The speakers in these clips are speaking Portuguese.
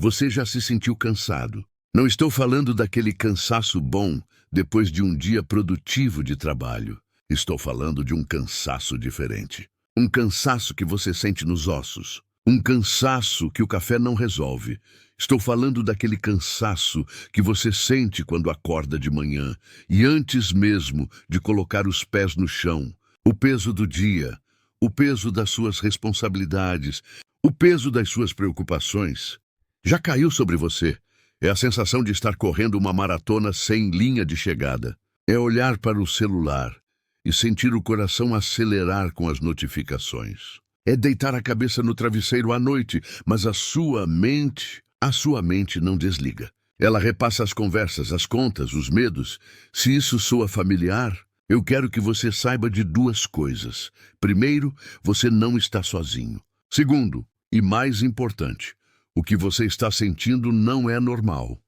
Você já se sentiu cansado? Não estou falando daquele cansaço bom depois de um dia produtivo de trabalho. Estou falando de um cansaço diferente. Um cansaço que você sente nos ossos. Um cansaço que o café não resolve. Estou falando daquele cansaço que você sente quando acorda de manhã e antes mesmo de colocar os pés no chão. O peso do dia, o peso das suas responsabilidades, o peso das suas preocupações. Já caiu sobre você? É a sensação de estar correndo uma maratona sem linha de chegada. É olhar para o celular e sentir o coração acelerar com as notificações. É deitar a cabeça no travesseiro à noite, mas a sua mente não desliga. Ela repassa as conversas, as contas, os medos. Se isso soa familiar, eu quero que você saiba de duas coisas. Primeiro, você não está sozinho. Segundo, e mais importante, o que você está sentindo não é normal.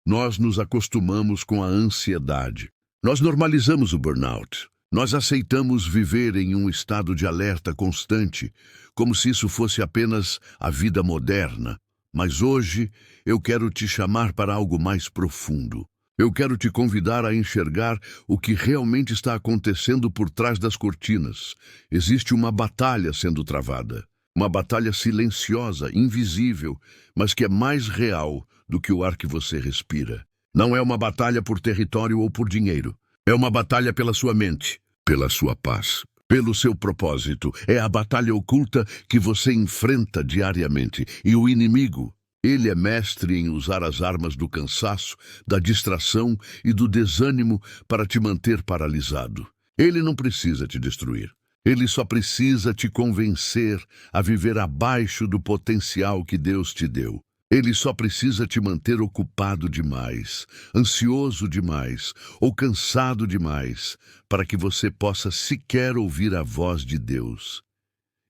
Nós nos acostumamos com a ansiedade. Nós normalizamos o burnout. Nós aceitamos viver em um estado de alerta constante, como se isso fosse apenas a vida moderna. Mas hoje eu quero te chamar para algo mais profundo. Eu quero te convidar a enxergar o que realmente está acontecendo por trás das cortinas. Existe uma batalha sendo travada. Uma batalha silenciosa, invisível, mas que é mais real do que o ar que você respira. Não é uma batalha por território ou por dinheiro. É uma batalha pela sua mente, pela sua paz, pelo seu propósito. É a batalha oculta que você enfrenta diariamente. E o inimigo, ele é mestre em usar as armas do cansaço, da distração e do desânimo para te manter paralisado. Ele não precisa te destruir. Ele só precisa te convencer a viver abaixo do potencial que Deus te deu. Ele só precisa te manter ocupado demais, ansioso demais ou cansado demais para que você possa sequer ouvir a voz de Deus.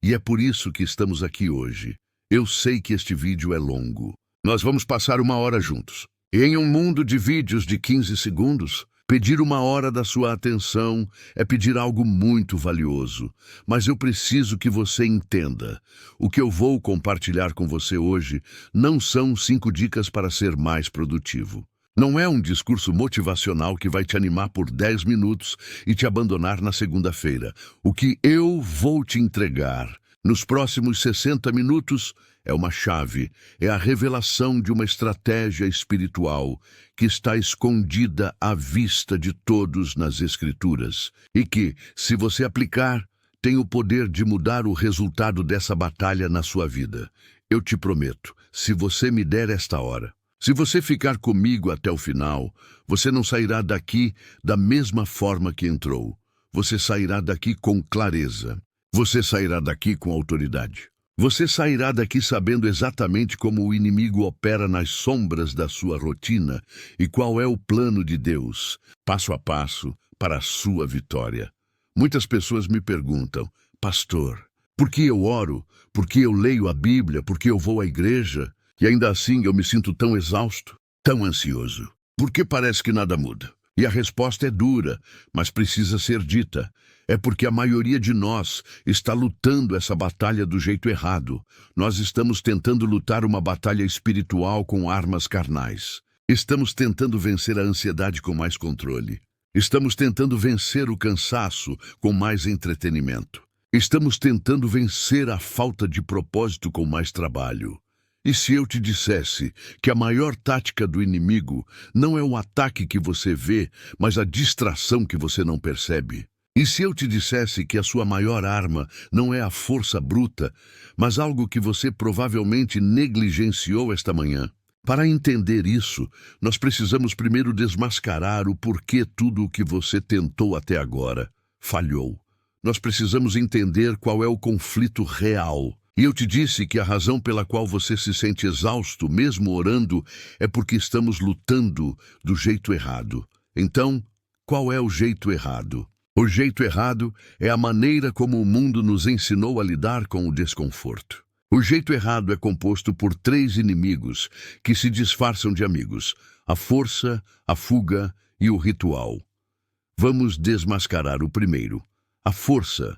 E é por isso que estamos aqui hoje. Eu sei que este vídeo é longo. Nós vamos passar 1 hora juntos. E em um mundo de vídeos de 15 segundos, pedir 1 hora da sua atenção é pedir algo muito valioso, mas eu preciso que você entenda. O que eu vou compartilhar com você hoje não são 5 dicas para ser mais produtivo. Não é um discurso motivacional que vai te animar por 10 minutos e te abandonar na segunda-feira. O que eu vou te entregar nos próximos 60 minutos é uma chave, é a revelação de uma estratégia espiritual que está escondida à vista de todos nas Escrituras e que, se você aplicar, tem o poder de mudar o resultado dessa batalha na sua vida. Eu te prometo, se você me der esta hora, se você ficar comigo até o final, você não sairá daqui da mesma forma que entrou. Você sairá daqui com clareza. Você sairá daqui com autoridade. Você sairá daqui sabendo exatamente como o inimigo opera nas sombras da sua rotina e qual é o plano de Deus, passo a passo, para a sua vitória. Muitas pessoas me perguntam, pastor, por que eu oro? Por que eu leio a Bíblia? Por que eu vou à igreja? E ainda assim eu me sinto tão exausto, tão ansioso. Por que parece que nada muda? E a resposta é dura, mas precisa ser dita. É porque a maioria de nós está lutando essa batalha do jeito errado. Nós estamos tentando lutar uma batalha espiritual com armas carnais. Estamos tentando vencer a ansiedade com mais controle. Estamos tentando vencer o cansaço com mais entretenimento. Estamos tentando vencer a falta de propósito com mais trabalho. E se eu te dissesse que a maior tática do inimigo não é o ataque que você vê, mas a distração que você não percebe? E se eu te dissesse que a sua maior arma não é a força bruta, mas algo que você provavelmente negligenciou esta manhã? Para entender isso, nós precisamos primeiro desmascarar o porquê tudo o que você tentou até agora falhou. Nós precisamos entender qual é o conflito real. E eu te disse que a razão pela qual você se sente exausto, mesmo orando, é porque estamos lutando do jeito errado. Então, qual é o jeito errado? O jeito errado é a maneira como o mundo nos ensinou a lidar com o desconforto. O jeito errado é composto por 3 inimigos que se disfarçam de amigos: a força, a fuga e o ritual. Vamos desmascarar o primeiro, a força.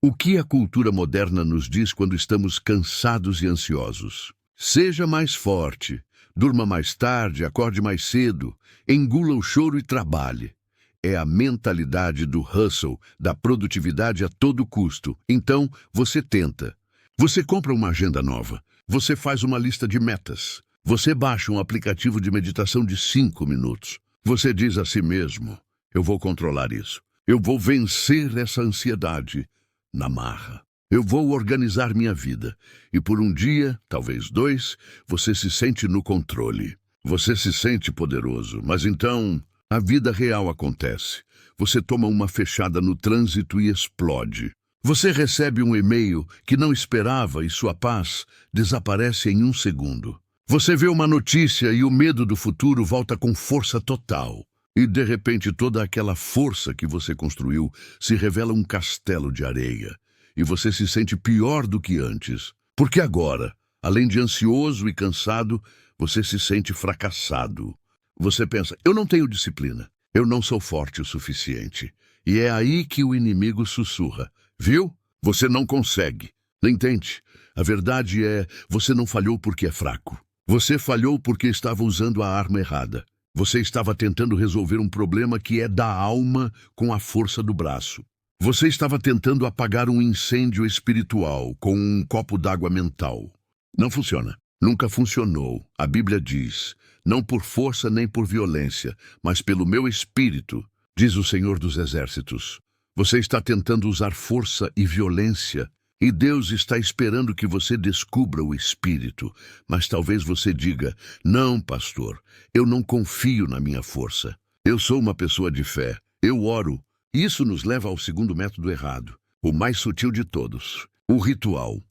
O que a cultura moderna nos diz quando estamos cansados e ansiosos? Seja mais forte, durma mais tarde, acorde mais cedo, engula o choro e trabalhe. É a mentalidade do hustle, da produtividade a todo custo. Então, você tenta. Você compra uma agenda nova. Você faz uma lista de metas. Você baixa um aplicativo de meditação de 5 minutos. Você diz a si mesmo: eu vou controlar isso. Eu vou vencer essa ansiedade na marra. Eu vou organizar minha vida. E por um dia, talvez 2, você se sente no controle. Você se sente poderoso. Mas então, a vida real acontece. Você toma uma fechada no trânsito e explode. Você recebe um e-mail que não esperava e sua paz desaparece em 1 segundo. Você vê uma notícia e o medo do futuro volta com força total. E, de repente, toda aquela força que você construiu se revela um castelo de areia. E você se sente pior do que antes. Porque agora, além de ansioso e cansado, você se sente fracassado. Você pensa: eu não tenho disciplina. Eu não sou forte o suficiente. E é aí que o inimigo sussurra: viu? Você não consegue. Nem tente. A verdade é, você não falhou porque é fraco. Você falhou porque estava usando a arma errada. Você estava tentando resolver um problema que é da alma com a força do braço. Você estava tentando apagar um incêndio espiritual com um copo d'água mental. Não funciona. Nunca funcionou. A Bíblia diz: não por força nem por violência, mas pelo meu espírito, diz o Senhor dos Exércitos. Você está tentando usar força e violência, e Deus está esperando que você descubra o espírito. Mas talvez você diga: não, pastor, eu não confio na minha força. Eu sou uma pessoa de fé. Eu oro. Isso nos leva ao segundo método errado, o mais sutil de todos, o ritual.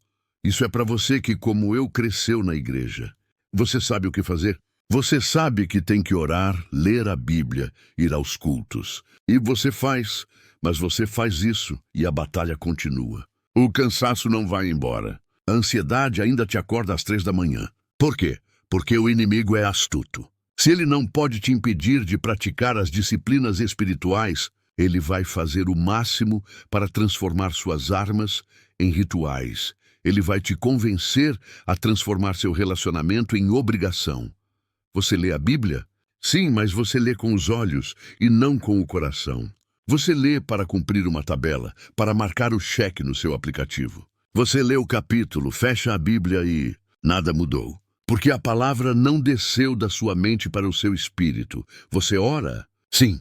Isso é para você que, como eu, cresceu na igreja. Você sabe o que fazer? Você sabe que tem que orar, ler a Bíblia, ir aos cultos. E você faz, mas você faz isso e a batalha continua. O cansaço não vai embora. A ansiedade ainda te acorda às 3 da manhã. Por quê? Porque o inimigo é astuto. Se ele não pode te impedir de praticar as disciplinas espirituais, ele vai fazer o máximo para transformar suas armas em rituais. Ele vai te convencer a transformar seu relacionamento em obrigação. Você lê a Bíblia? Sim, mas você lê com os olhos e não com o coração. Você lê para cumprir uma tabela, para marcar o cheque no seu aplicativo. Você lê o capítulo, fecha a Bíblia e nada mudou. Porque a palavra não desceu da sua mente para o seu espírito. Você ora? Sim.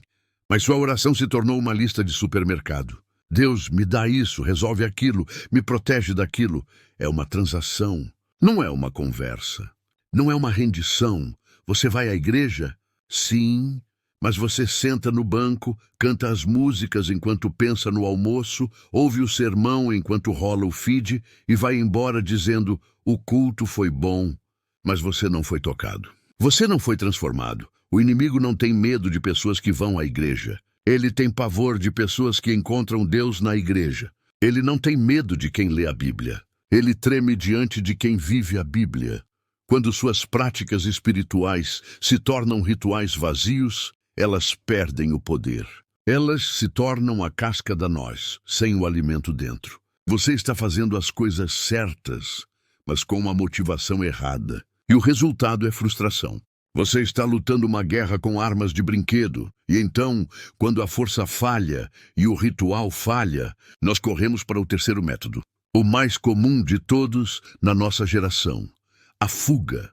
Mas sua oração se tornou uma lista de supermercado. Deus, me dá isso, resolve aquilo, me protege daquilo. É uma transação, não é uma conversa. Não é uma rendição. Você vai à igreja? Sim, mas você senta no banco, canta as músicas enquanto pensa no almoço, ouve o sermão enquanto rola o feed e vai embora dizendo: o culto foi bom, mas você não foi tocado. Você não foi transformado. O inimigo não tem medo de pessoas que vão à igreja. Ele tem pavor de pessoas que encontram Deus na igreja. Ele não tem medo de quem lê a Bíblia. Ele treme diante de quem vive a Bíblia. Quando suas práticas espirituais se tornam rituais vazios, elas perdem o poder. Elas se tornam a casca da noz, sem o alimento dentro. Você está fazendo as coisas certas, mas com uma motivação errada. E o resultado é frustração. Você está lutando uma guerra com armas de brinquedo, e então, quando a força falha e o ritual falha, nós corremos para o terceiro método, o mais comum de todos na nossa geração: a fuga.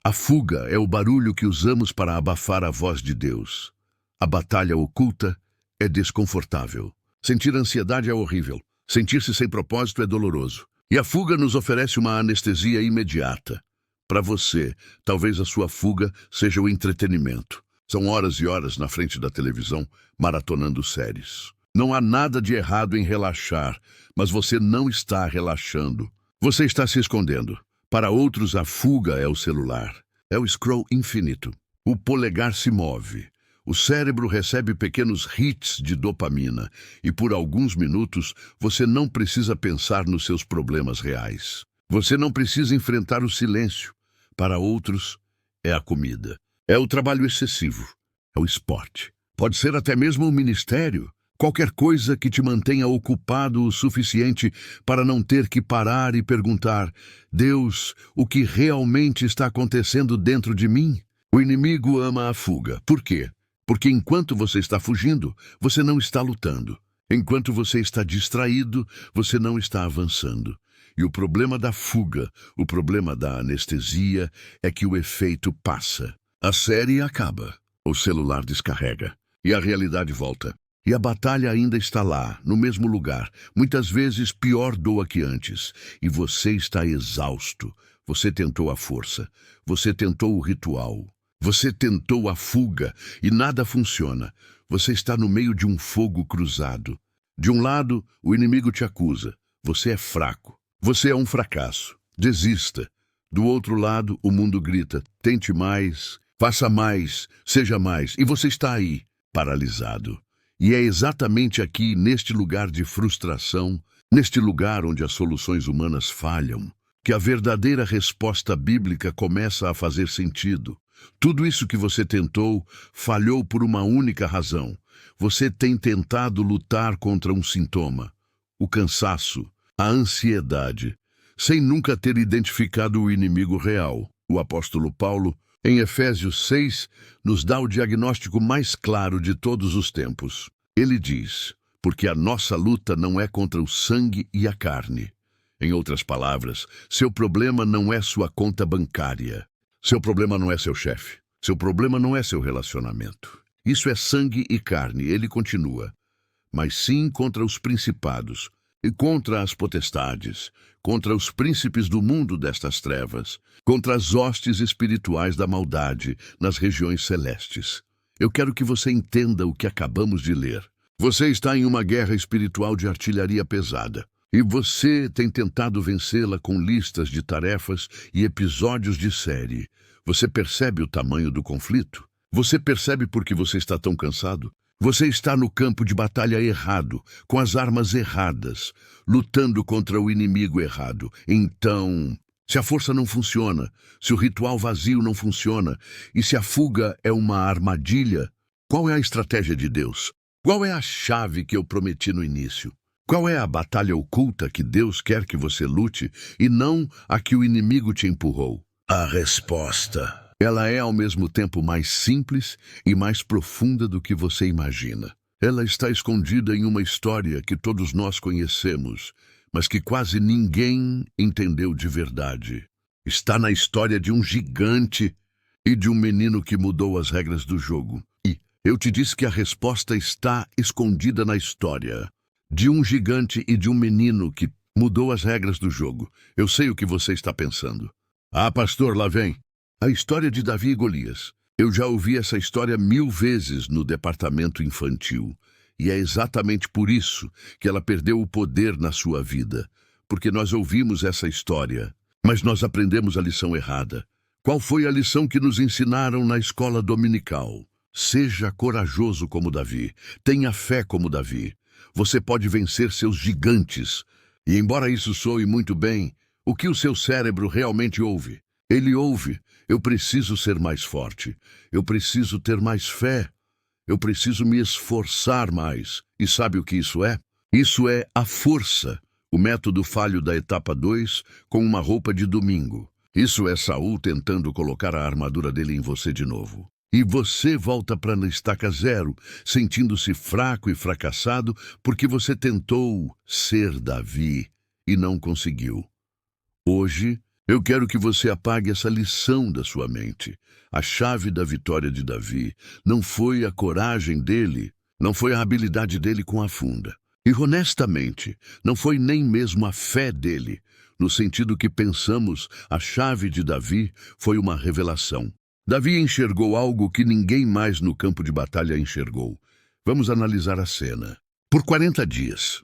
A fuga é o barulho que usamos para abafar a voz de Deus. A batalha oculta é desconfortável. Sentir ansiedade é horrível. Sentir-se sem propósito é doloroso. E a fuga nos oferece uma anestesia imediata. Para você, talvez a sua fuga seja o entretenimento. São horas e horas na frente da televisão, maratonando séries. Não há nada de errado em relaxar, mas você não está relaxando. Você está se escondendo. Para outros, a fuga é o celular. É o scroll infinito. O polegar se move. O cérebro recebe pequenos hits de dopamina e por alguns minutos você não precisa pensar nos seus problemas reais. Você não precisa enfrentar o silêncio. Para outros, é a comida. É o trabalho excessivo. É o esporte. Pode ser até mesmo um ministério. Qualquer coisa que te mantenha ocupado o suficiente para não ter que parar e perguntar: Deus, o que realmente está acontecendo dentro de mim? O inimigo ama a fuga. Por quê? Porque enquanto você está fugindo, você não está lutando. Enquanto você está distraído, você não está avançando. E o problema da fuga, o problema da anestesia, é que o efeito passa. A série acaba, o celular descarrega, e a realidade volta. E a batalha ainda está lá, no mesmo lugar, muitas vezes pior doa que antes. E você está exausto. Você tentou a força, você tentou o ritual, você tentou a fuga e nada funciona. Você está no meio de um fogo cruzado. De um lado, o inimigo te acusa. Você é fraco. Você é um fracasso. Desista. Do outro lado, o mundo grita: tente mais, faça mais, seja mais. E você está aí, paralisado. E é exatamente aqui, neste lugar de frustração, neste lugar onde as soluções humanas falham, que a verdadeira resposta bíblica começa a fazer sentido. Tudo isso que você tentou falhou por uma única razão. Você tem tentado lutar contra um sintoma, o cansaço, a ansiedade, sem nunca ter identificado o inimigo real. O apóstolo Paulo, em Efésios 6, nos dá o diagnóstico mais claro de todos os tempos. Ele diz: porque a nossa luta não é contra o sangue e a carne. Em outras palavras, seu problema não é sua conta bancária. Seu problema não é seu chefe. Seu problema não é seu relacionamento. Isso é sangue e carne, ele continua. Mas sim contra os principados, e contra as potestades, contra os príncipes do mundo destas trevas, contra as hostes espirituais da maldade nas regiões celestes. Eu quero que você entenda o que acabamos de ler. Você está em uma guerra espiritual de artilharia pesada, e você tem tentado vencê-la com listas de tarefas e episódios de série. Você percebe o tamanho do conflito? Você percebe por que você está tão cansado? Você está no campo de batalha errado, com as armas erradas, lutando contra o inimigo errado. Então, se a força não funciona, se o ritual vazio não funciona, e se a fuga é uma armadilha, qual é a estratégia de Deus? Qual é a chave que eu prometi no início? Qual é a batalha oculta que Deus quer que você lute e não a que o inimigo te empurrou? A resposta. Ela é ao mesmo tempo mais simples e mais profunda do que você imagina. Ela está escondida em uma história que todos nós conhecemos, mas que quase ninguém entendeu de verdade. Está na história de um gigante e de um menino que mudou as regras do jogo. E eu te disse que a resposta está escondida na história de um gigante e de um menino que mudou as regras do jogo. Eu sei o que você está pensando. Ah, pastor, lá vem. A história de Davi e Golias. Eu já ouvi essa história 1000 vezes no departamento infantil. E é exatamente por isso que ela perdeu o poder na sua vida. Porque nós ouvimos essa história, mas nós aprendemos a lição errada. Qual foi a lição que nos ensinaram na escola dominical? Seja corajoso como Davi. Tenha fé como Davi. Você pode vencer seus gigantes. E embora isso soe muito bem, o que o seu cérebro realmente ouve? Ele ouve: eu preciso ser mais forte. Eu preciso ter mais fé. Eu preciso me esforçar mais. E sabe o que isso é? Isso é a força, o método falho da etapa 2 com uma roupa de domingo. Isso é Saul tentando colocar a armadura dele em você de novo. E você volta para a estaca zero, sentindo-se fraco e fracassado porque você tentou ser Davi e não conseguiu. Hoje, eu quero que você apague essa lição da sua mente. A chave da vitória de Davi não foi a coragem dele, não foi a habilidade dele com a funda. E, honestamente, não foi nem mesmo a fé dele. No sentido que pensamos, a chave de Davi foi uma revelação. Davi enxergou algo que ninguém mais no campo de batalha enxergou. Vamos analisar a cena. Por 40 dias,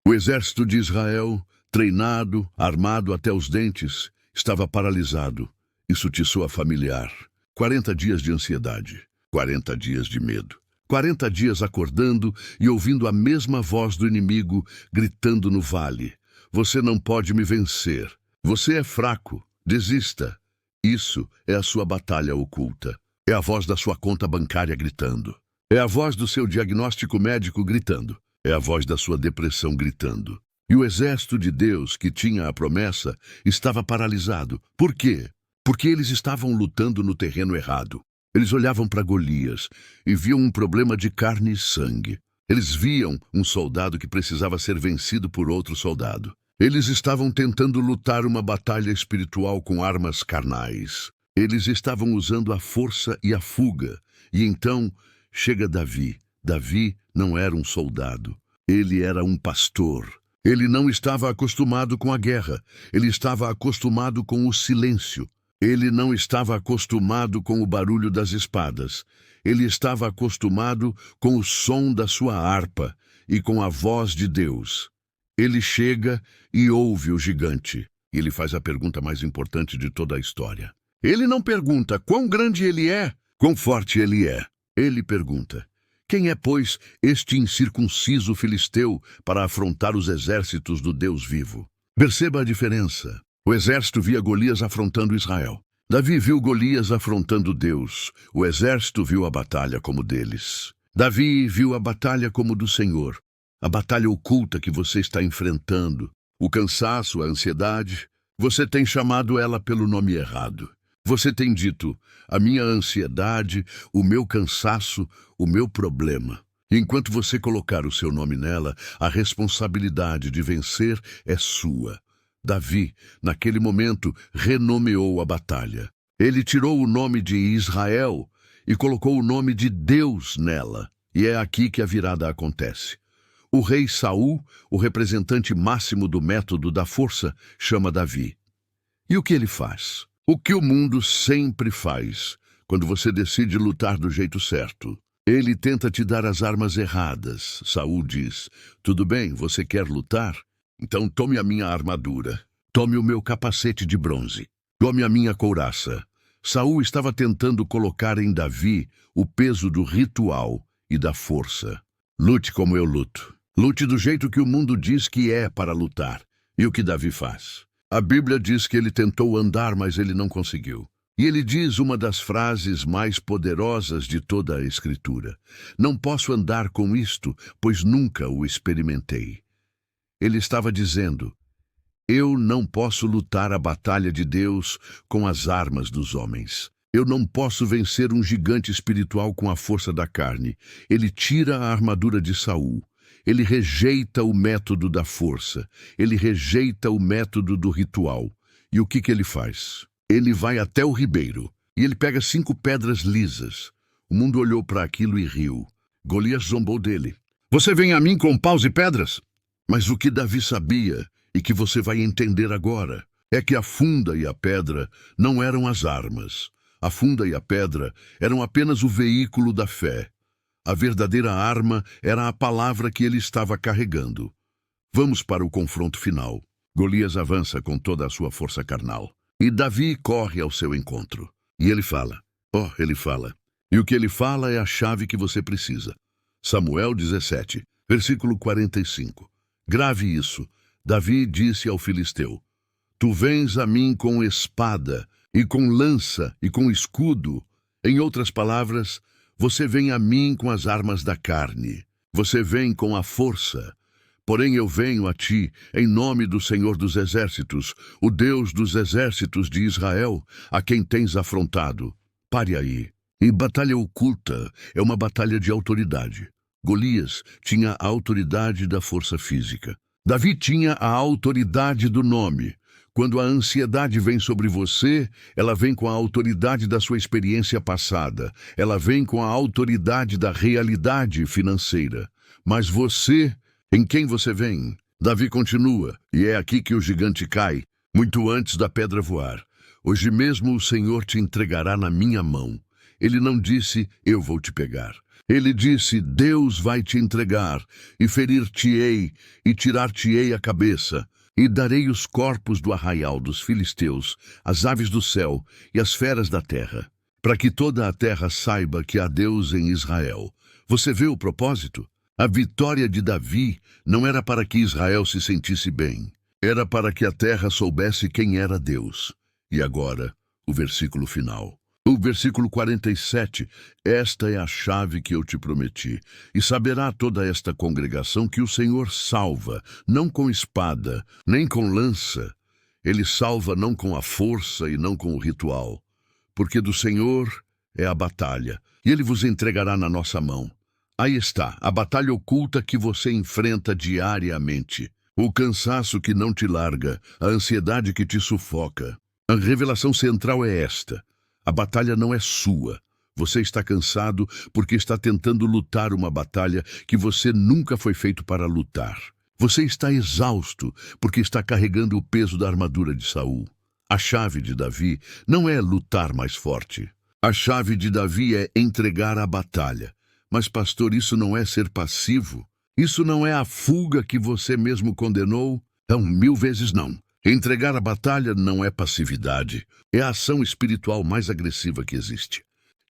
o exército de Israel, treinado, armado até os dentes, estava paralisado. Isso te soa familiar. 40 dias de ansiedade, 40 dias de medo. 40 dias acordando e ouvindo a mesma voz do inimigo gritando no vale. Você não pode me vencer. Você é fraco. Desista. Isso é a sua batalha oculta. É a voz da sua conta bancária gritando. É a voz do seu diagnóstico médico gritando. É a voz da sua depressão gritando. E o exército de Deus, que tinha a promessa, estava paralisado. Por quê? Porque eles estavam lutando no terreno errado. Eles olhavam para Golias e viam um problema de carne e sangue. Eles viam um soldado que precisava ser vencido por outro soldado. Eles estavam tentando lutar uma batalha espiritual com armas carnais. Eles estavam usando a força e a fuga. E então chega Davi. Davi não era um soldado. Ele era um pastor. Ele não estava acostumado com a guerra. Ele estava acostumado com o silêncio. Ele não estava acostumado com o barulho das espadas. Ele estava acostumado com o som da sua harpa e com a voz de Deus. Ele chega e ouve o gigante. Ele faz a pergunta mais importante de toda a história. Ele não pergunta quão grande ele é, quão forte ele é. Ele pergunta: quem é, pois, este incircunciso filisteu para afrontar os exércitos do Deus vivo? Perceba a diferença. O exército via Golias afrontando Israel. Davi viu Golias afrontando Deus. O exército viu a batalha como deles. Davi viu a batalha como do Senhor. A batalha oculta que você está enfrentando, o cansaço, a ansiedade, você tem chamado ela pelo nome errado. Você tem dito: a minha ansiedade, o meu cansaço, o meu problema. Enquanto você colocar o seu nome nela, a responsabilidade de vencer é sua. Davi, naquele momento, renomeou a batalha. Ele tirou o nome de Israel e colocou o nome de Deus nela. E é aqui que a virada acontece. O rei Saul, o representante máximo do método da força, chama Davi. E o que ele faz? O que o mundo sempre faz quando você decide lutar do jeito certo. Ele tenta te dar as armas erradas. Saul diz: tudo bem, você quer lutar? Então tome a minha armadura, tome o meu capacete de bronze, tome a minha couraça. Saul estava tentando colocar em Davi o peso do ritual e da força. Lute como eu luto. Lute do jeito que o mundo diz que é para lutar. E o que Davi faz? A Bíblia diz que ele tentou andar, mas ele não conseguiu. E ele diz uma das frases mais poderosas de toda a Escritura: não posso andar com isto, pois nunca o experimentei. Ele estava dizendo: eu não posso lutar a batalha de Deus com as armas dos homens. Eu não posso vencer um gigante espiritual com a força da carne. Ele tira a armadura de Saul. Ele rejeita o método da força. Ele rejeita o método do ritual. E o que ele faz? Ele vai até o ribeiro e ele pega 5 pedras lisas. O mundo olhou para aquilo e riu. Golias zombou dele. Você vem a mim com paus e pedras? Mas o que Davi sabia, e que você vai entender agora, é que a funda e a pedra não eram as armas. A funda e a pedra eram apenas o veículo da fé. A verdadeira arma era a palavra que ele estava carregando. Vamos para o confronto final. Golias avança com toda a sua força carnal. E Davi corre ao seu encontro. E ele fala. Ele fala. E o que ele fala é a chave que você precisa. Samuel 17, versículo 45. Grave isso. Davi disse ao filisteu: tu vens a mim com espada, e com lança, e com escudo. Em outras palavras, você vem a mim com as armas da carne. Você vem com a força. Porém eu venho a ti em nome do Senhor dos Exércitos, o Deus dos exércitos de Israel, a quem tens afrontado. Pare aí. E batalha oculta é uma batalha de autoridade. Golias tinha a autoridade da força física. Davi tinha a autoridade do nome. Quando a ansiedade vem sobre você, ela vem com a autoridade da sua experiência passada. Ela vem com a autoridade da realidade financeira. Mas você, em quem você vem? Davi continua, e é aqui que o gigante cai, muito antes da pedra voar. Hoje mesmo o Senhor te entregará na minha mão. Ele não disse: eu vou te pegar. Ele disse: Deus vai te entregar, e ferir-te-ei, e tirar-te-ei a cabeça, e darei os corpos do arraial dos filisteus, as aves do céu e as feras da terra, para que toda a terra saiba que há Deus em Israel. Você vê o propósito? A vitória de Davi não era para que Israel se sentisse bem, era para que a terra soubesse quem era Deus. E agora, o versículo final. O versículo 47, esta é a chave que eu te prometi. E saberá toda esta congregação que o Senhor salva, não com espada, nem com lança. Ele salva não com a força e não com o ritual. Porque do Senhor é a batalha, e Ele vos entregará na nossa mão. Aí está, a batalha oculta que você enfrenta diariamente. O cansaço que não te larga, a ansiedade que te sufoca. A revelação central é esta. A batalha não é sua. Você está cansado porque está tentando lutar uma batalha que você nunca foi feito para lutar. Você está exausto porque está carregando o peso da armadura de Saul. A chave de Davi não é lutar mais forte. A chave de Davi é entregar a batalha. Mas, pastor, isso não é ser passivo? Isso não é a fuga que você mesmo condenou? Não, 1000 vezes não. Entregar a batalha não é passividade. É a ação espiritual mais agressiva que existe.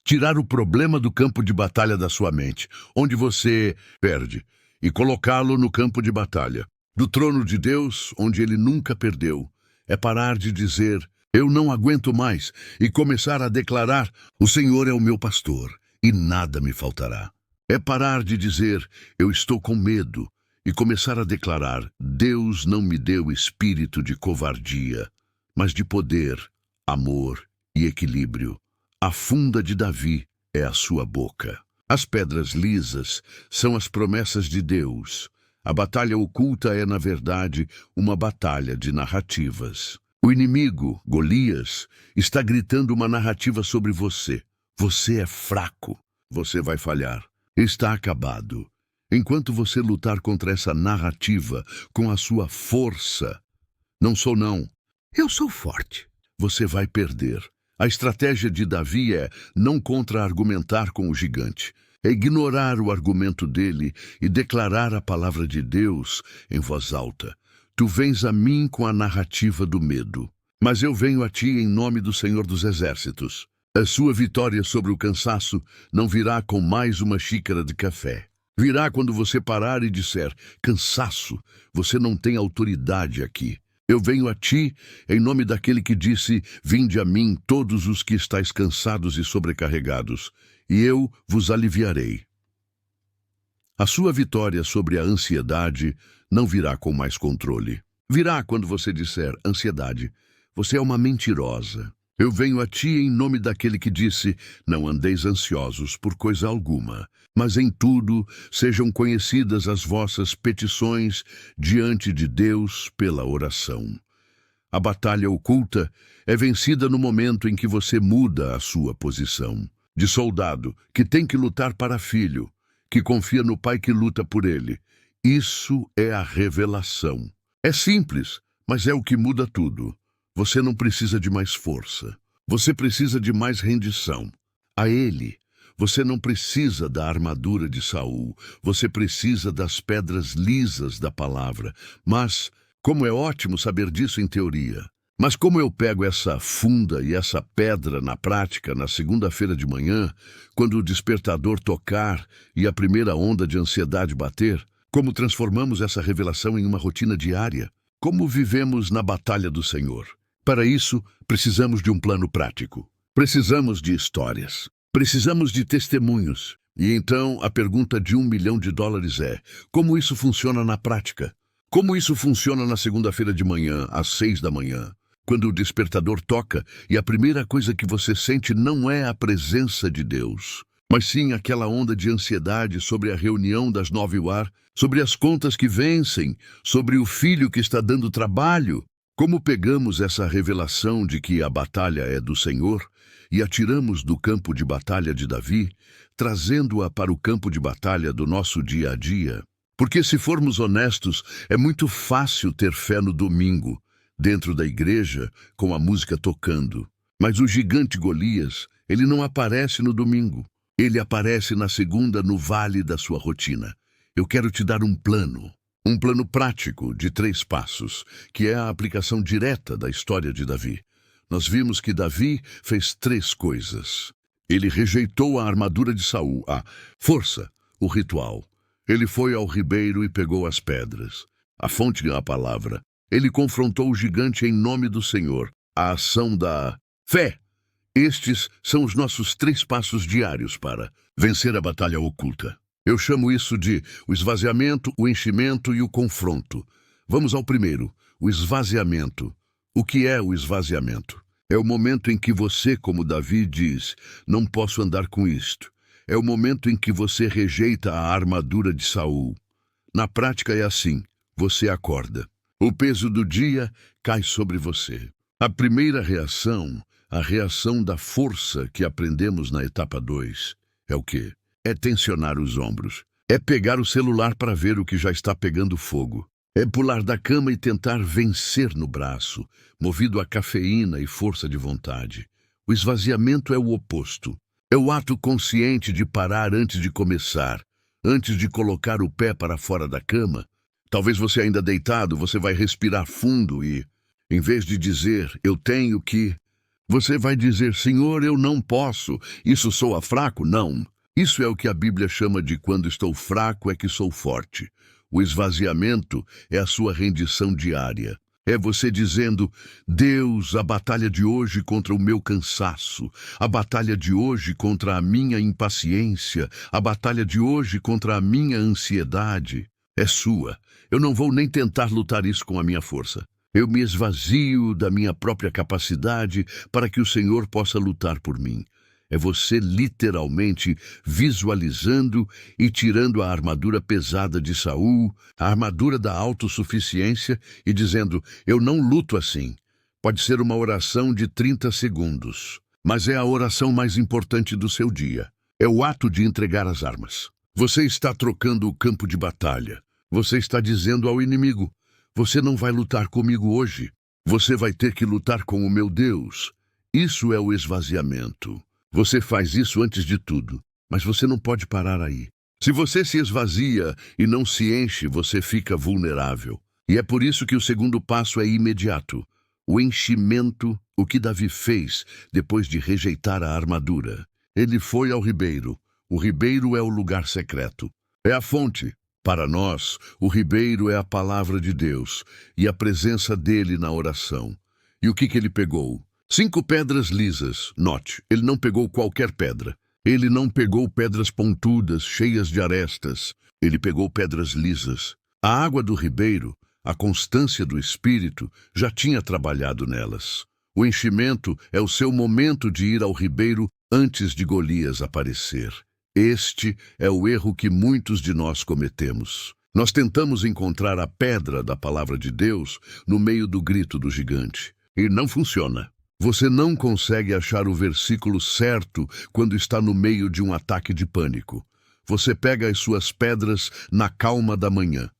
Tirar o problema do campo de batalha da sua mente, onde você perde, e colocá-lo no campo de batalha, do trono de Deus, onde ele nunca perdeu. É parar de dizer, eu não aguento mais, e começar a declarar, o Senhor é o meu pastor, e nada me faltará. É parar de dizer, eu estou com medo, e começar a declarar, Deus não me deu espírito de covardia, mas de poder, amor e equilíbrio. A funda de Davi é a sua boca. As pedras lisas são as promessas de Deus. A batalha oculta é, na verdade, uma batalha de narrativas. O inimigo, Golias, está gritando uma narrativa sobre você. Você é fraco. Você vai falhar. Está acabado. Enquanto você lutar contra essa narrativa com a sua força, não sou não, eu sou forte, você vai perder. A estratégia de Davi é não contra-argumentar com o gigante, é ignorar o argumento dele e declarar a palavra de Deus em voz alta. Tu vens a mim com a narrativa do medo, mas eu venho a ti em nome do Senhor dos Exércitos. A sua vitória sobre o cansaço não virá com mais uma xícara de café. Virá quando você parar e disser, cansaço, você não tem autoridade aqui. Eu venho a ti em nome daquele que disse, vinde a mim todos os que estáis cansados e sobrecarregados, e eu vos aliviarei. A sua vitória sobre a ansiedade não virá com mais controle. Virá quando você disser, ansiedade, você é uma mentirosa. Eu venho a ti em nome daquele que disse, não andeis ansiosos por coisa alguma, mas em tudo sejam conhecidas as vossas petições diante de Deus pela oração. A batalha oculta é vencida no momento em que você muda a sua posição. De soldado que tem que lutar para filho, que confia no pai que luta por ele. Isso é a revelação. É simples, mas é o que muda tudo. Você não precisa de mais força. Você precisa de mais rendição. A ele. Você não precisa da armadura de Saul. Você precisa das pedras lisas da palavra. Mas, como é ótimo saber disso em teoria. Mas como eu pego essa funda e essa pedra na prática na segunda-feira de manhã, quando o despertador tocar e a primeira onda de ansiedade bater? Como transformamos essa revelação em uma rotina diária? Como vivemos na batalha do Senhor? Para isso, precisamos de um plano prático. Precisamos de histórias. Precisamos de testemunhos. E então, a pergunta de $1 milhão é, como isso funciona na prática? Como isso funciona na segunda-feira de manhã, às 6 da manhã? Quando o despertador toca e a primeira coisa que você sente não é a presença de Deus, mas sim aquela onda de ansiedade sobre a reunião das 9h, sobre as contas que vencem, sobre o filho que está dando trabalho. Como pegamos essa revelação de que a batalha é do Senhor e a tiramos do campo de batalha de Davi, trazendo-a para o campo de batalha do nosso dia a dia? Porque, se formos honestos, é muito fácil ter fé no domingo, dentro da igreja, com a música tocando. Mas o gigante Golias, ele não aparece no domingo. Ele aparece na segunda no vale da sua rotina. Eu quero te dar um plano prático de 3 passos, que é a aplicação direta da história de Davi. Nós vimos que Davi fez 3 coisas. Ele rejeitou a armadura de Saul, a força, o ritual. Ele foi ao ribeiro e pegou as pedras. A fonte é a palavra. Ele confrontou o gigante em nome do Senhor, a ação da fé. Estes são os nossos 3 passos diários para vencer a batalha oculta. Eu chamo isso de o esvaziamento, o enchimento e o confronto. Vamos ao primeiro, o esvaziamento. O que é o esvaziamento? É o momento em que você, como Davi, diz: não posso andar com isto. É o momento em que você rejeita a armadura de Saul. Na prática é assim: você acorda. O peso do dia cai sobre você. A primeira reação, a reação da força que aprendemos na etapa 2, é o quê? É tensionar os ombros. É pegar o celular para ver o que já está pegando fogo. É pular da cama e tentar vencer no braço, movido a cafeína e força de vontade. O esvaziamento é o oposto. É o ato consciente de parar antes de começar, antes de colocar o pé para fora da cama. Talvez você ainda deitado, você vai respirar fundo e, em vez de dizer, eu tenho que, você vai dizer, Senhor, eu não posso, isso soa fraco? Não. Isso é o que a Bíblia chama de quando estou fraco é que sou forte. O esvaziamento é a sua rendição diária. É você dizendo, Deus, a batalha de hoje contra o meu cansaço, a batalha de hoje contra a minha impaciência, a batalha de hoje contra a minha ansiedade, é sua. Eu não vou nem tentar lutar isso com a minha força. Eu me esvazio da minha própria capacidade para que o Senhor possa lutar por mim. É você literalmente visualizando e tirando a armadura pesada de Saul, a armadura da autossuficiência e dizendo, eu não luto assim. Pode ser uma oração de 30 segundos, mas é a oração mais importante do seu dia. É o ato de entregar as armas. Você está trocando o campo de batalha. Você está dizendo ao inimigo, você não vai lutar comigo hoje. Você vai ter que lutar com o meu Deus. Isso é o esvaziamento. Você faz isso antes de tudo, mas você não pode parar aí. Se você se esvazia e não se enche, você fica vulnerável. E é por isso que o segundo passo é imediato. O enchimento, o que Davi fez depois de rejeitar a armadura. Ele foi ao ribeiro. O ribeiro é o lugar secreto. É a fonte. Para nós, o ribeiro é a palavra de Deus e a presença dele na oração. E o que ele pegou? 5 pedras lisas. Note, ele não pegou qualquer pedra. Ele não pegou pedras pontudas, cheias de arestas. Ele pegou pedras lisas. A água do ribeiro, a constância do Espírito, já tinha trabalhado nelas. O enchimento é o seu momento de ir ao ribeiro antes de Golias aparecer. Este é o erro que muitos de nós cometemos. Nós tentamos encontrar a pedra da palavra de Deus no meio do grito do gigante. E não funciona. Você não consegue achar o versículo certo quando está no meio de um ataque de pânico. Você pega as suas pedras na calma da manhã.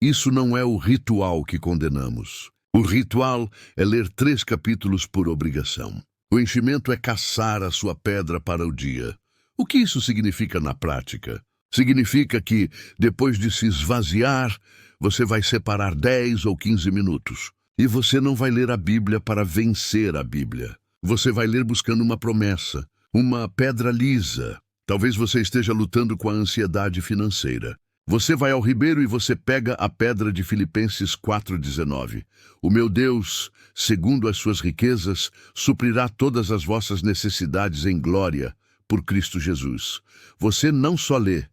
Isso não é o ritual que condenamos. O ritual é ler 3 capítulos por obrigação. O enchimento é caçar a sua pedra para o dia. O que isso significa na prática? Significa que, depois de se esvaziar, você vai separar 10 ou 15 minutos. E você não vai ler a Bíblia para vencer a Bíblia. Você vai ler buscando uma promessa, uma pedra lisa. Talvez você esteja lutando com a ansiedade financeira. Você vai ao ribeiro e você pega a pedra de Filipenses 4,19. O meu Deus, segundo as suas riquezas, suprirá todas as vossas necessidades em glória, por Cristo Jesus. Você não só lê,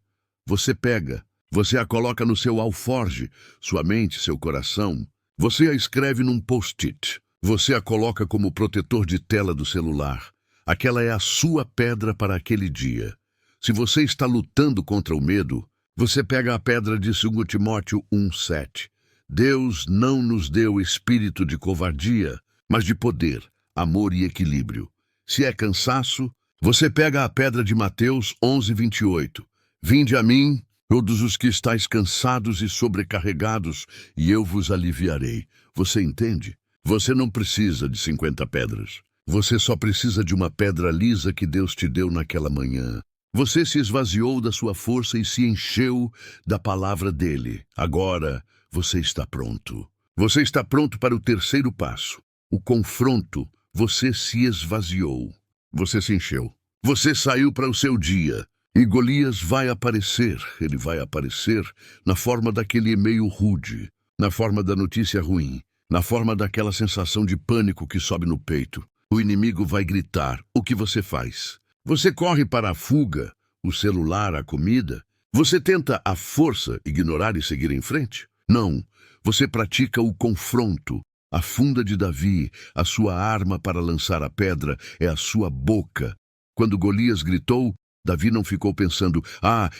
você pega, você a coloca no seu alforge, sua mente, seu coração. Você a escreve num post-it. Você a coloca como protetor de tela do celular. Aquela é a sua pedra para aquele dia. Se você está lutando contra o medo, você pega a pedra de 2 Timóteo 1,7. Deus não nos deu espírito de covardia, mas de poder, amor e equilíbrio. Se é cansaço, você pega a pedra de Mateus 11,28. Vinde a mim, todos os que estáis cansados e sobrecarregados, e eu vos aliviarei. Você entende? Você não precisa de 50 pedras. Você só precisa de uma pedra lisa que Deus te deu naquela manhã. Você se esvaziou da sua força e se encheu da palavra dele. Agora, você está pronto. Você está pronto para o terceiro passo. O confronto. Você se esvaziou. Você se encheu. Você saiu para o seu dia. E Golias vai aparecer, ele vai aparecer na forma daquele e-mail rude, na forma da notícia ruim, na forma daquela sensação de pânico que sobe no peito. O inimigo vai gritar. O que você faz? Você corre para a fuga, o celular, a comida? Você tenta à força ignorar e seguir em frente? Não. Você pratica o confronto. A funda de Davi, a sua arma para lançar a pedra, é a sua boca. Quando Golias gritou, Davi não ficou pensando,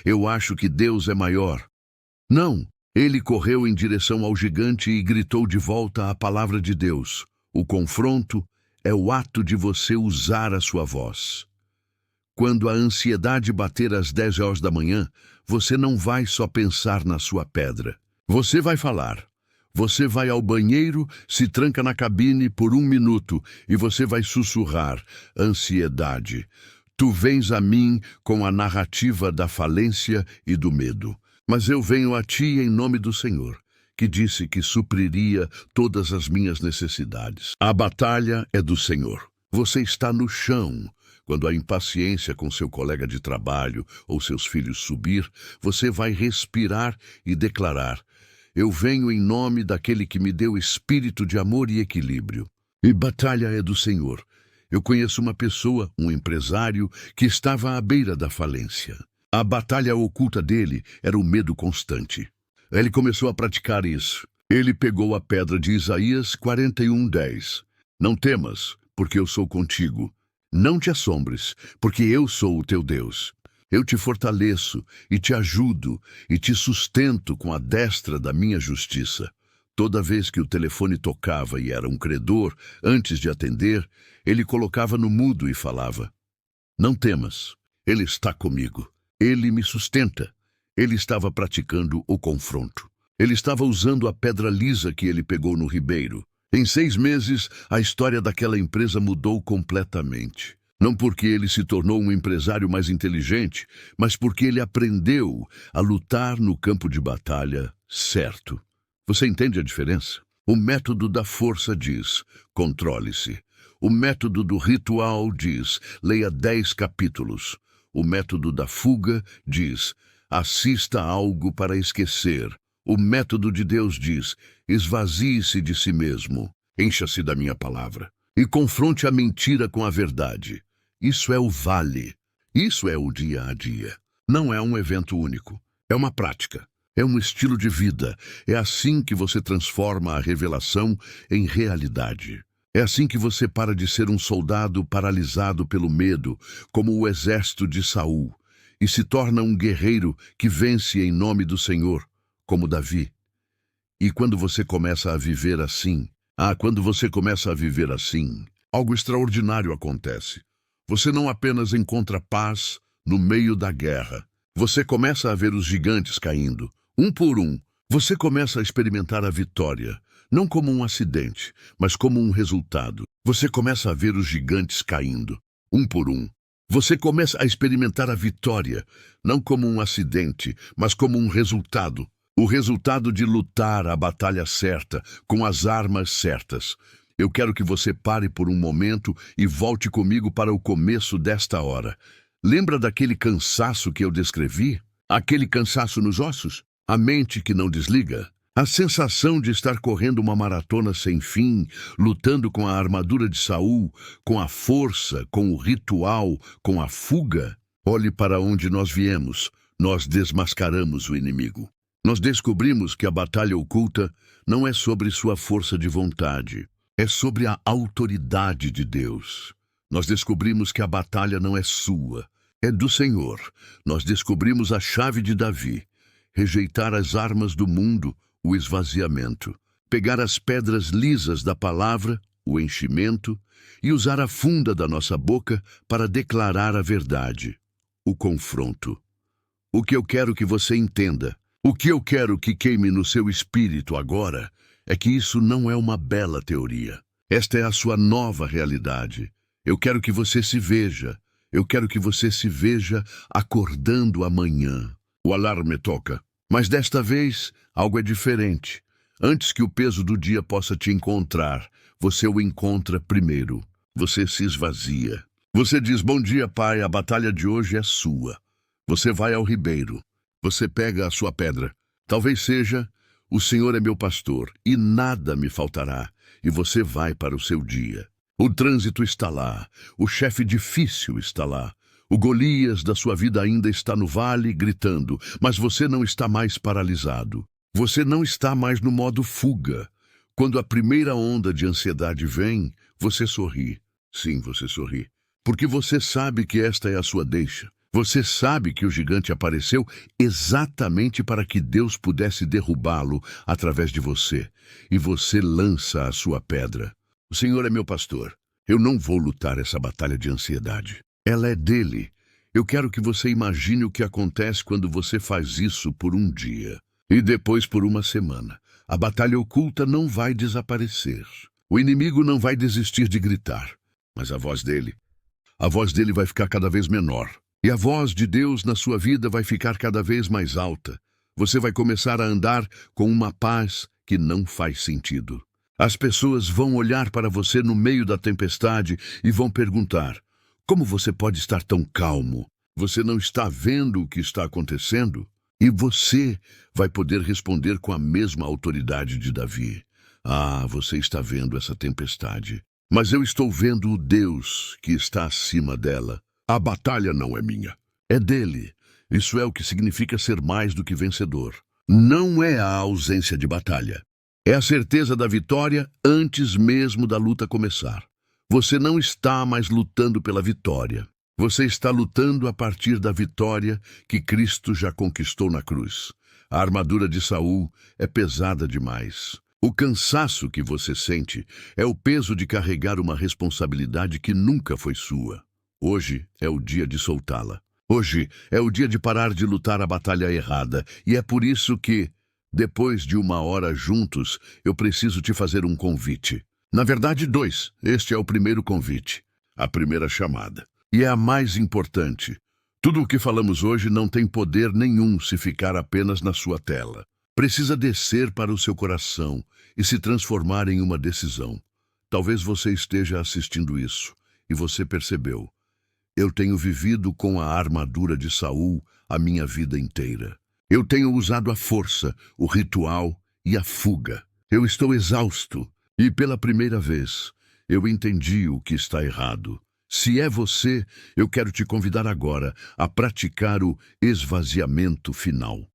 eu acho que Deus é maior. Não, ele correu em direção ao gigante e gritou de volta a palavra de Deus. O confronto é o ato de você usar a sua voz. Quando a ansiedade bater às 10 horas da manhã, você não vai só pensar na sua pedra. Você vai falar. Você vai ao banheiro, se tranca na cabine por 1 minuto e você vai sussurrar: ansiedade. Tu vens a mim com a narrativa da falência e do medo. Mas eu venho a ti em nome do Senhor, que disse que supriria todas as minhas necessidades. A batalha é do Senhor. Você está no chão. Quando a impaciência com seu colega de trabalho ou seus filhos subir, você vai respirar e declarar: eu venho em nome daquele que me deu espírito de amor e equilíbrio. E batalha é do Senhor. Eu conheço uma pessoa, um empresário, que estava à beira da falência. A batalha oculta dele era o medo constante. Ele começou a praticar isso. Ele pegou a pedra de Isaías 41:10. Não temas, porque eu sou contigo. Não te assombres, porque eu sou o teu Deus. Eu te fortaleço e te ajudo e te sustento com a destra da minha justiça. Toda vez que o telefone tocava e era um credor, antes de atender, ele colocava no mudo e falava: não temas, ele está comigo. Ele me sustenta. Ele estava praticando o confronto. Ele estava usando a pedra lisa que ele pegou no ribeiro. Em 6 meses, a história daquela empresa mudou completamente. Não porque ele se tornou um empresário mais inteligente, mas porque ele aprendeu a lutar no campo de batalha certo. Você entende a diferença? O método da força diz: controle-se. O método do ritual diz: leia 10 capítulos. O método da fuga diz: assista algo para esquecer. O método de Deus diz: esvazie-se de si mesmo, encha-se da minha palavra e confronte a mentira com a verdade. Isso é o vale. Isso é o dia a dia. Não é um evento único. É uma prática. É um estilo de vida. É assim que você transforma a revelação em realidade. É assim que você para de ser um soldado paralisado pelo medo, como o exército de Saul, e se torna um guerreiro que vence em nome do Senhor, como Davi. E quando você começa a viver assim, algo extraordinário acontece. Você não apenas encontra paz no meio da guerra. Você começa a ver os gigantes caindo, um por um. Você começa a experimentar a vitória, não como um acidente, mas como um resultado. Você começa a ver os gigantes caindo, um por um. Você começa a experimentar a vitória, não como um acidente, mas como um resultado. O resultado de lutar a batalha certa, com as armas certas. Eu quero que você pare por um momento e volte comigo para o começo desta hora. Lembra daquele cansaço que eu descrevi? Aquele cansaço nos ossos? A mente que não desliga? A sensação de estar correndo uma maratona sem fim, lutando com a armadura de Saul, com a força, com o ritual, com a fuga? Olhe para onde nós viemos. Nós desmascaramos o inimigo. Nós descobrimos que a batalha oculta não é sobre sua força de vontade. É sobre a autoridade de Deus. Nós descobrimos que a batalha não é sua, é do Senhor. Nós descobrimos a chave de Davi: rejeitar as armas do mundo, o esvaziamento, pegar as pedras lisas da palavra, o enchimento, e usar a funda da nossa boca para declarar a verdade, o confronto. O que eu quero que você entenda, o que eu quero que queime no seu espírito agora, é que isso não é uma bela teoria. Esta é a sua nova realidade. Eu quero que você se veja. Eu quero que você se veja acordando amanhã. O alarme toca. Mas desta vez, algo é diferente. Antes que o peso do dia possa te encontrar, você o encontra primeiro. Você se esvazia. Você diz: bom dia, pai, a batalha de hoje é sua. Você vai ao ribeiro. Você pega a sua pedra. Talvez seja: o Senhor é meu pastor, e nada me faltará. E você vai para o seu dia. O trânsito está lá, o chefe difícil está lá. O Golias da sua vida ainda está no vale, gritando, mas você não está mais paralisado. Você não está mais no modo fuga. Quando a primeira onda de ansiedade vem, você sorri. Sim, você sorri. Porque você sabe que esta é a sua deixa. Você sabe que o gigante apareceu exatamente para que Deus pudesse derrubá-lo através de você. E você lança a sua pedra. O Senhor é meu pastor. Eu não vou lutar essa batalha de ansiedade. Ela é dele. Eu quero que você imagine o que acontece quando você faz isso por um dia. E depois por uma semana. A batalha oculta não vai desaparecer. O inimigo não vai desistir de gritar. Mas a voz dele vai ficar cada vez menor. E a voz de Deus na sua vida vai ficar cada vez mais alta. Você vai começar a andar com uma paz que não faz sentido. As pessoas vão olhar para você no meio da tempestade e vão perguntar: como você pode estar tão calmo? Você não está vendo o que está acontecendo? E você vai poder responder com a mesma autoridade de Davi. Ah, você está vendo essa tempestade. Mas eu estou vendo o Deus que está acima dela. A batalha não é minha, é dele. Isso é o que significa ser mais do que vencedor. Não é a ausência de batalha. É a certeza da vitória antes mesmo da luta começar. Você não está mais lutando pela vitória. Você está lutando a partir da vitória que Cristo já conquistou na cruz. A armadura de Saul é pesada demais. O cansaço que você sente é o peso de carregar uma responsabilidade que nunca foi sua. Hoje é o dia de soltá-la. Hoje é o dia de parar de lutar a batalha errada. E é por isso que, depois de uma hora juntos, eu preciso te fazer um convite. Na verdade, 2. Este é o primeiro convite, a primeira chamada. E é a mais importante. Tudo o que falamos hoje não tem poder nenhum se ficar apenas na sua tela. Precisa descer para o seu coração e se transformar em uma decisão. Talvez você esteja assistindo isso e você percebeu. Eu tenho vivido com a armadura de Saul a minha vida inteira. Eu tenho usado a força, o ritual e a fuga. Eu estou exausto e, pela primeira vez, eu entendi o que está errado. Se é você, eu quero te convidar agora a praticar o esvaziamento final.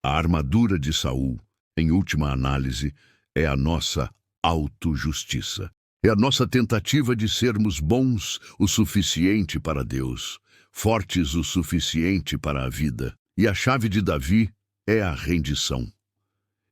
A armadura de Saul, em última análise, é a nossa autojustiça. É a nossa tentativa de sermos bons o suficiente para Deus, fortes o suficiente para a vida. E a chave de Davi é a rendição.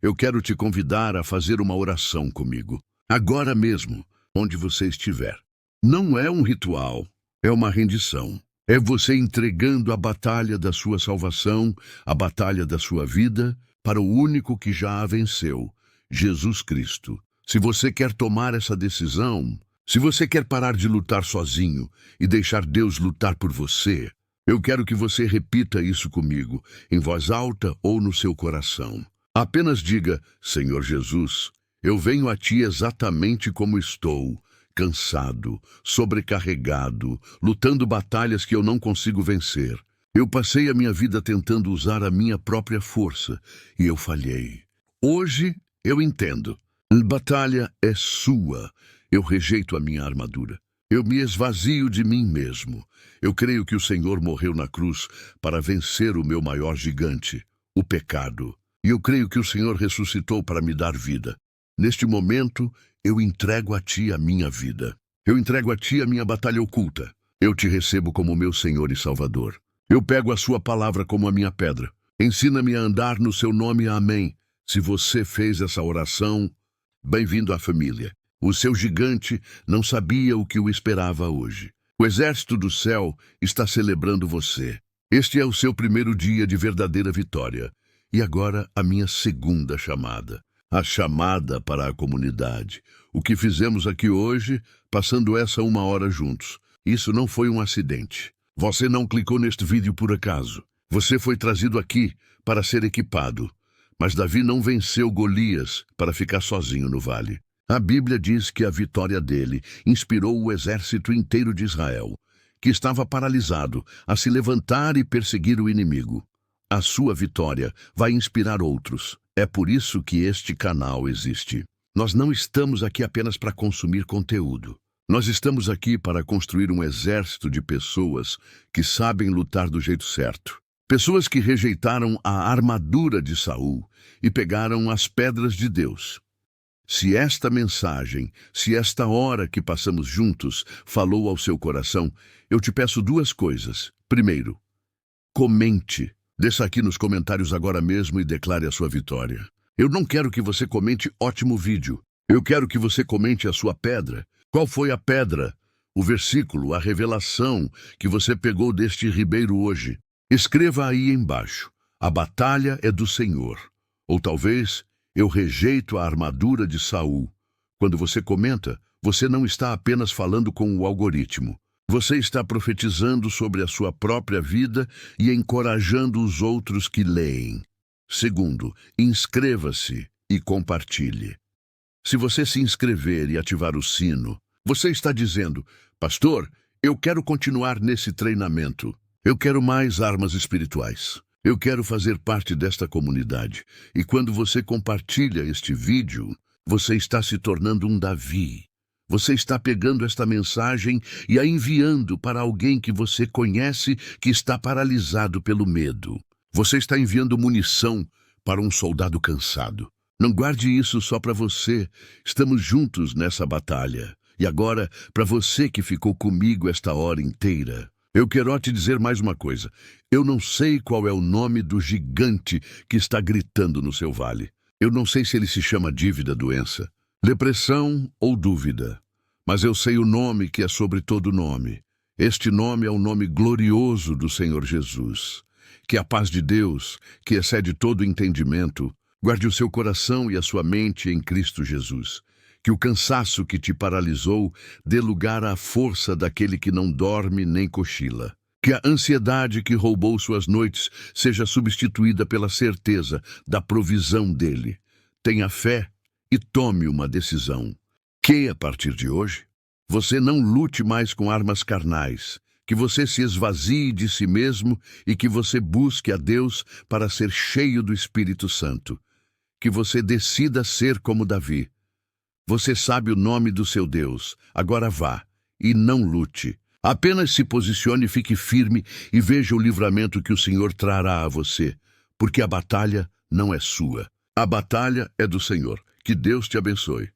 Eu quero te convidar a fazer uma oração comigo, agora mesmo, onde você estiver. Não é um ritual, é uma rendição. É você entregando a batalha da sua salvação, a batalha da sua vida, para o único que já a venceu, Jesus Cristo. Se você quer tomar essa decisão, se você quer parar de lutar sozinho e deixar Deus lutar por você, eu quero que você repita isso comigo, em voz alta ou no seu coração. Apenas diga: Senhor Jesus, eu venho a Ti exatamente como estou, cansado, sobrecarregado, lutando batalhas que eu não consigo vencer. Eu passei a minha vida tentando usar a minha própria força e eu falhei. Hoje eu entendo. A batalha é sua. Eu rejeito a minha armadura. Eu me esvazio de mim mesmo. Eu creio que o Senhor morreu na cruz para vencer o meu maior gigante, o pecado. E eu creio que o Senhor ressuscitou para me dar vida. Neste momento, eu entrego a Ti a minha vida. Eu entrego a Ti a minha batalha oculta. Eu Te recebo como meu Senhor e Salvador. Eu pego a Sua palavra como a minha pedra. Ensina-me a andar no Seu nome. Amém. Se você fez essa oração, bem-vindo à família. O seu gigante não sabia o que o esperava hoje. O exército do céu está celebrando você. Este é o seu primeiro dia de verdadeira vitória. E agora a minha segunda chamada. A chamada para a comunidade. O que fizemos aqui hoje, passando essa uma hora juntos. Isso não foi um acidente. Você não clicou neste vídeo por acaso. Você foi trazido aqui para ser equipado. Mas Davi não venceu Golias para ficar sozinho no vale. A Bíblia diz que a vitória dele inspirou o exército inteiro de Israel, que estava paralisado, a se levantar e perseguir o inimigo. A sua vitória vai inspirar outros. É por isso que este canal existe. Nós não estamos aqui apenas para consumir conteúdo. Nós estamos aqui para construir um exército de pessoas que sabem lutar do jeito certo. Pessoas que rejeitaram a armadura de Saul e pegaram as pedras de Deus. Se esta mensagem, se esta hora que passamos juntos falou ao seu coração, eu te peço duas coisas. Primeiro, comente. Desça aqui nos comentários agora mesmo e declare a sua vitória. Eu não quero que você comente ótimo vídeo. Eu quero que você comente a sua pedra. Qual foi a pedra, o versículo, a revelação que você pegou deste ribeiro hoje? Escreva aí embaixo. A batalha é do Senhor. Ou talvez, eu rejeito a armadura de Saul. Quando você comenta, você não está apenas falando com o algoritmo. Você está profetizando sobre a sua própria vida e encorajando os outros que leem. Segundo, inscreva-se e compartilhe. Se você se inscrever e ativar o sino, você está dizendo, pastor, eu quero continuar nesse treinamento. Eu quero mais armas espirituais. Eu quero fazer parte desta comunidade. E quando você compartilha este vídeo, você está se tornando um Davi. Você está pegando esta mensagem e a enviando para alguém que você conhece que está paralisado pelo medo. Você está enviando munição para um soldado cansado. Não guarde isso só para você. Estamos juntos nessa batalha. E agora, para você que ficou comigo esta hora inteira, eu quero te dizer mais uma coisa. Eu não sei qual é o nome do gigante que está gritando no seu vale. Eu não sei se ele se chama dívida, doença, depressão ou dúvida. Mas eu sei o nome que é sobre todo nome. Este nome é o nome glorioso do Senhor Jesus. Que a paz de Deus, que excede todo entendimento, guarde o seu coração e a sua mente em Cristo Jesus. Que o cansaço que te paralisou dê lugar à força daquele que não dorme nem cochila. Que a ansiedade que roubou suas noites seja substituída pela certeza da provisão dele. Tenha fé e tome uma decisão. Que, a partir de hoje, você não lute mais com armas carnais. Que você se esvazie de si mesmo e que você busque a Deus para ser cheio do Espírito Santo. Que você decida ser como Davi. Você sabe o nome do seu Deus. Agora vá e não lute. Apenas se posicione, fique firme e veja o livramento que o Senhor trará a você. Porque a batalha não é sua. A batalha é do Senhor. Que Deus te abençoe.